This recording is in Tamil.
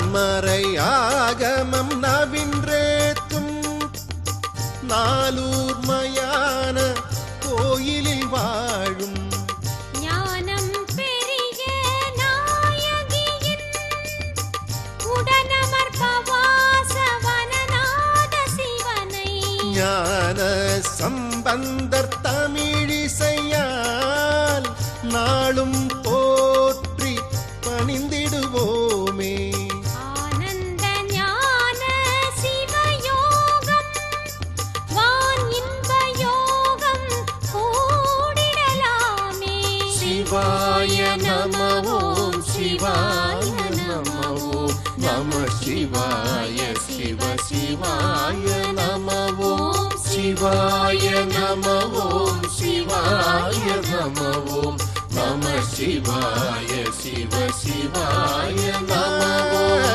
மறை ஆகமம் நவின்றேத்தும் நாலூர் மயான கோயிலில் வாழும் ஞானம் பெரிய நாயகியின் உடனமர் பவாசவனநாத சிவனை ஞான சம்பந்தர் தமிழிசையால் நாளும் போற்றி பணிந்திடுவோமே. ஆனந்த ஞான சிவயோகம் வான் இன்ப யோகம் கூடிடலாமே. சிவாய நம ஓம் சிவாய நம ஓம் நம சிவாய சிவ சிவாய நம ஓம் சிவாய நம ஓம் சிவாய நம ஓம் நம சிவாய சிவ சிவாய நம ஓம்